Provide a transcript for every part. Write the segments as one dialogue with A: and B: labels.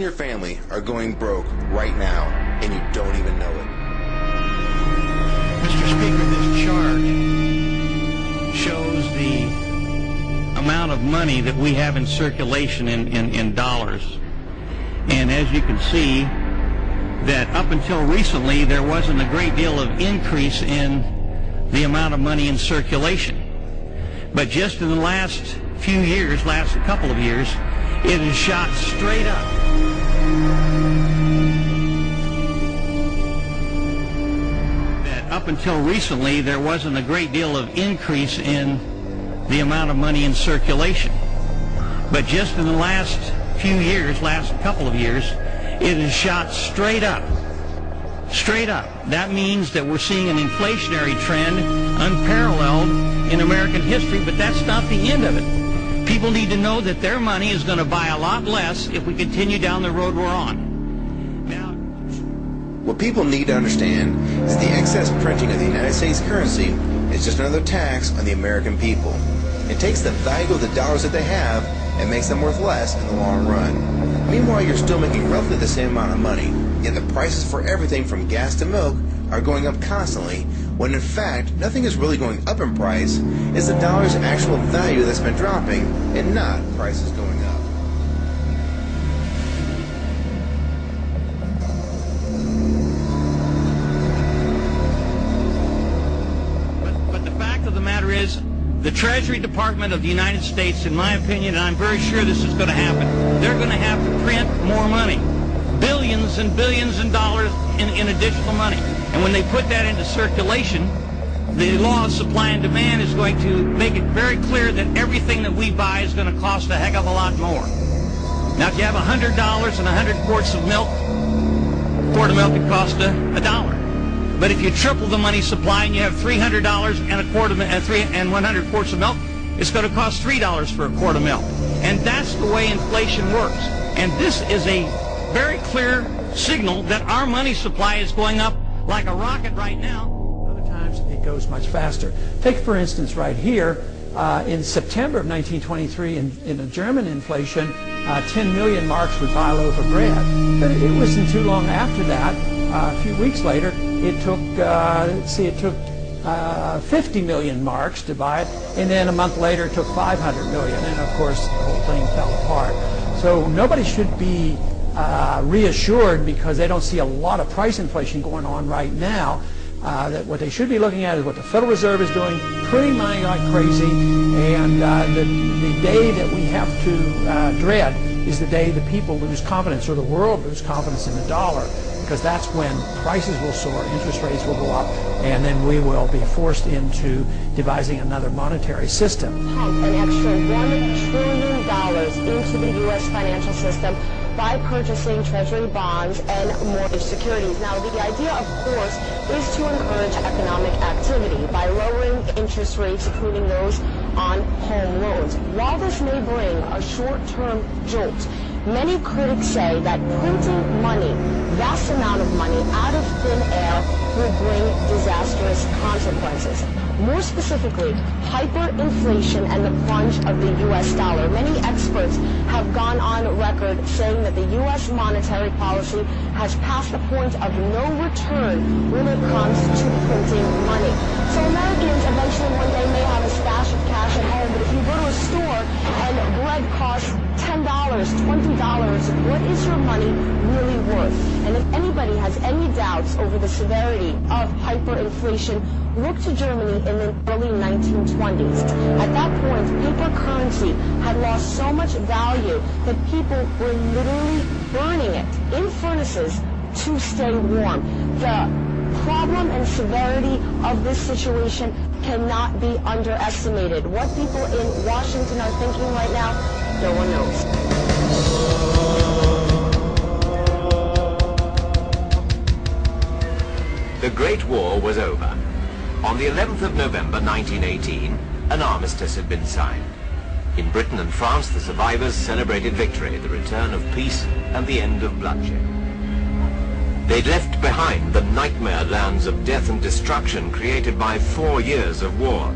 A: your family are going broke right now, and you don't even know it.
B: Mr. Speaker, this chart shows the amount of money that we have in circulation in dollars. And as you can see, that up until recently, there wasn't a great deal of increase in the amount of money in circulation. But just in the last few years, last couple of years, it has shot straight up. That up until recently, there wasn't a great deal of increase in the amount of money in circulation. But just in the last few years, last couple of years, it has shot straight up. Straight up. That means that we're seeing an inflationary trend unparalleled in American history, but that's not the end of it. People need to know that their money is going to buy a lot less if we continue down the road we're on. Now,
A: what people need to understand is the excess printing of the United States currency is just another tax on the American people. It takes the value of the dollars that they have and makes them worth less in the long run. Meanwhile, you're still making roughly the same amount of money, yet the prices for everything from gas to milk are going up constantly, when in fact nothing is really going up in price. It's the dollar's actual value that's been dropping and not prices going up.
B: But the fact of the matter is, the Treasury Department of the United States, in my opinion, and I'm very sure this is going to happen, they're going to have to print more money. Billions and billions of dollars in additional money. And when they put that into circulation, the law of supply and demand is going to make it very clear that everything that we buy is going to cost a heck of a lot more. Now, if you have $100 and 100 quarts of milk, a quart of milk would cost $1. But if you triple the money supply and you have $300 and a quart of and 100 quarts of milk, it's going to cost $3 for a quart of milk. And that's the way inflation works. And this is a very clear signal that our money supply is going up like a rocket right now.
C: Other times it goes much faster. Take, for instance, right here, in September of 1923, in a German inflation, 10 million marks would buy a loaf of bread. But it wasn't too long after that, a few weeks later, it took, it took 50 million marks to buy it, and then a month later it took 500 million, and of course the whole thing fell apart. So nobody should be reassured because they don't see a lot of price inflation going on right now. That what they should be looking at is what the Federal Reserve is doing, printing money like crazy, and the day that we have to dread is the day the people lose confidence, or the world lose confidence in the dollar, because that's when prices will soar, interest rates will go up, and then we will be forced into devising another monetary system.
D: Pump an extra $1 trillion into the U.S. financial system by purchasing Treasury bonds and mortgage securities. Now, the idea, of course, is to encourage economic activity by lowering interest rates, including those on home loans. While this may bring a short-term jolt, many critics say that printing money, vast amount of money, out of thin air will bring disastrous consequences. More specifically, hyperinflation and the plunge of the U.S. dollar. Many experts have gone on record saying that the U.S. monetary policy has passed the point of no return when it comes to printing money. So Americans eventually one day may have a stash of cash at home, but if you go to a store and bread costs $10, $20, what is your money really worth? And if anybody has any doubts over the severity of hyperinflation, look to Germany in the early 1920s. At that point, paper currency had lost so much value that people were literally burning it in furnaces to stay warm. The problem and severity of this situation cannot be underestimated. What people in Washington are thinking right now, no one knows.
E: The Great War was over. On the 11th of November 1918, an armistice had been signed. In Britain and France, the survivors celebrated victory, the return of peace, and the end of bloodshed. They'd left behind the nightmare lands of death and destruction created by 4 years of war.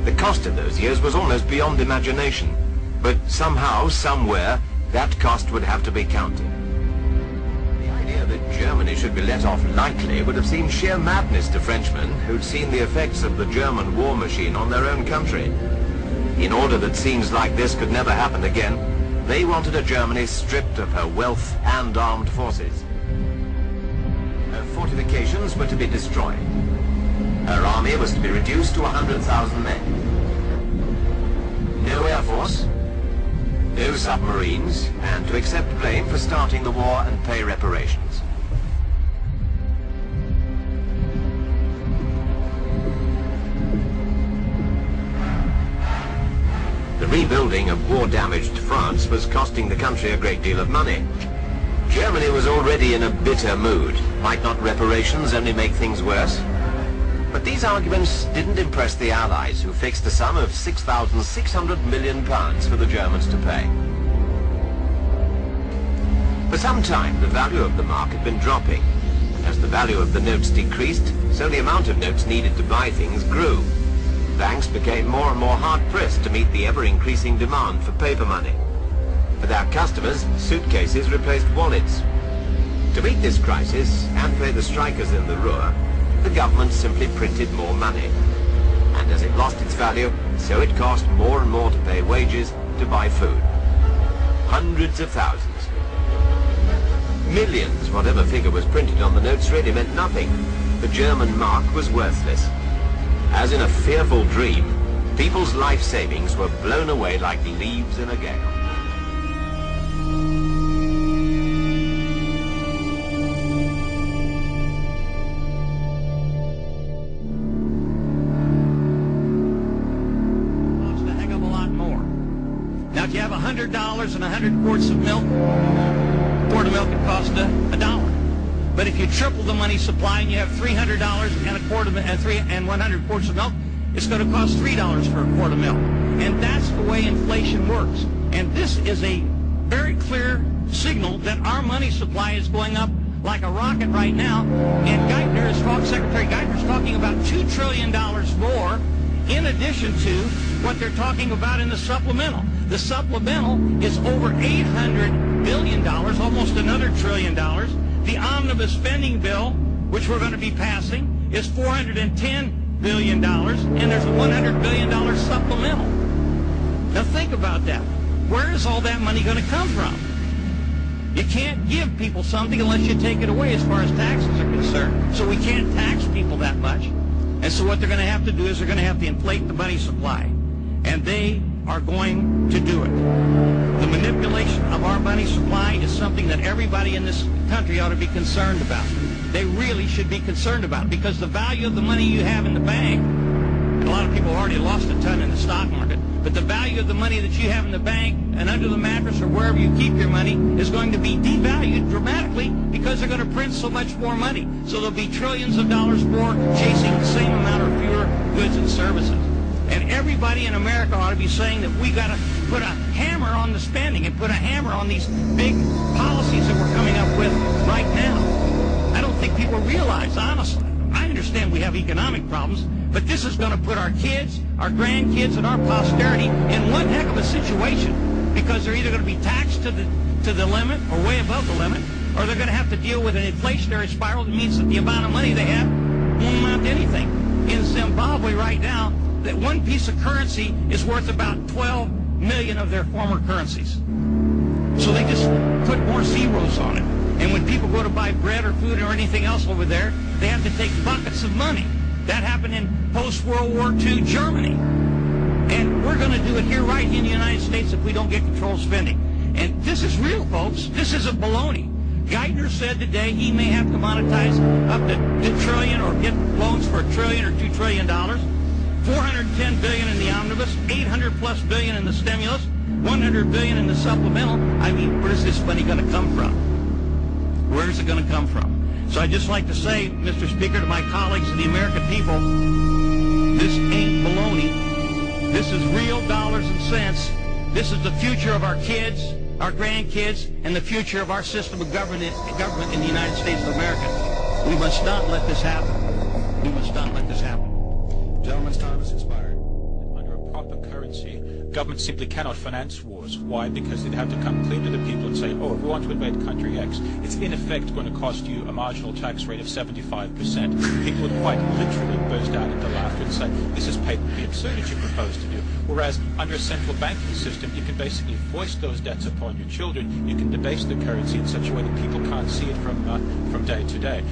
E: The cost of those years was almost beyond imagination, but somehow, somewhere, that cost would have to be counted. that Germany should be let off lightly would have seemed sheer madness to Frenchmen who'd seen the effects of the German war machine on their own country. In order that scenes like this could never happen again, they wanted a Germany stripped of her wealth and armed forces. Her fortifications were to be destroyed. Her army was to be reduced to 100,000 men. No air force, no submarines, and to accept blame for starting the war and pay reparations. The rebuilding of war-damaged France was costing the country a great deal of money. Germany was already in a bitter mood. Might not reparations only make things worse? But these arguments didn't impress the Allies, who fixed a sum of £6,600 million for the Germans to pay. For some time, the value of the mark had been dropping, and as the value of the notes decreased, so the amount of notes needed to buy things grew. Banks became more and more hard-pressed to meet the ever-increasing demand for paper money. For their customers, suitcases replaced wallets. To meet this crisis and pay the strikers in the Ruhr, the government simply printed more money. And as it lost its value, so it cost more and more to pay wages, to buy food. Hundreds of thousands. Millions, whatever figure was printed on the notes, really meant nothing. The German mark was worthless. As in a fearful dream, people's life savings were blown away like leaves in a gale.
B: If you have $100 and 100 quarts of milk, a quart of milk would cost $1. But if you triple the money supply and you have $300 and a quart of and 100 quarts of milk, it's going to cost $3 for a quart of milk. And that's the way inflation works. And this is a very clear signal that our money supply is going up like a rocket right now. And Secretary Geithner is talking about $2 trillion more in addition to what they're talking about in the supplemental. The supplemental is over $800 billion, almost another $1 trillion. The omnibus spending bill, which we're going to be passing, is $410 billion, and there's a $100 billion supplemental. Now think about that. Where is all that money going to come from? You can't give people something unless you take it away as far as taxes are concerned. So we can't tax people that much. And so what they're going to have to do is they're going to have to inflate the money supply. And they are going to do it. The manipulation of our money supply is something that everybody in this country ought to be concerned about. They really should be concerned about it, because the value of the money you have in the bank, and a lot of people have already lost a ton in the stock market, but the value of the money that you have in the bank and under the mattress or wherever you keep your money is going to be devalued dramatically because they're going to print so much more money. So there'll be trillions of dollars more chasing the same amount or fewer goods and services. And everybody in America ought to be saying that we got to put a hammer on the spending and put a hammer on these big policies that we're coming up with right now. I don't think people realize, honestly. I understand we have economic problems, but this is going to put our kids, our grandkids, and our posterity in one heck of a situation, because they're either going to be taxed to the limit or way above the limit, or they're going to have to deal with an inflationary spiral that means that the amount of money they have won't amount to anything. In Zimbabwe right now, that one piece of currency is worth about 12 million of their former currencies. So they just put more zeros on it. And when people go to buy bread or food or anything else over there, they have to take buckets of money. That happened in post-World War II Germany. And we're going to do it here right in the United States if we don't get controlled spending. And this is real, folks. This isn't baloney. Geithner said today he may have to monetize up to $2 trillion or get loans for $1 trillion or $2 trillion. $410 billion in the omnibus, $800+ billion in the stimulus, $100 billion in the supplemental. I mean, where's this money going to come from? Where's it going to come from? So I'd just like to say, Mr. Speaker, to my colleagues and the American people, this ain't baloney. This is real dollars and cents. This is the future of our kids, our grandkids, and the future of our system of government in the United States of America. We must not let this happen. We must not let this happen.
F: Gentleman's time has expired. Under a proper currency, government simply cannot finance wars. Why? Because they'd have to come clean to the people and say, oh, if we want to invade country X, it's in effect going to cost you a marginal tax rate of 75%. People would quite literally burst out into laughter and say, this is patently absurd that you propose to do. Whereas under a central banking system, you can basically foist those debts upon your children. You can debase the currency in such a way that people can't see it from day to day.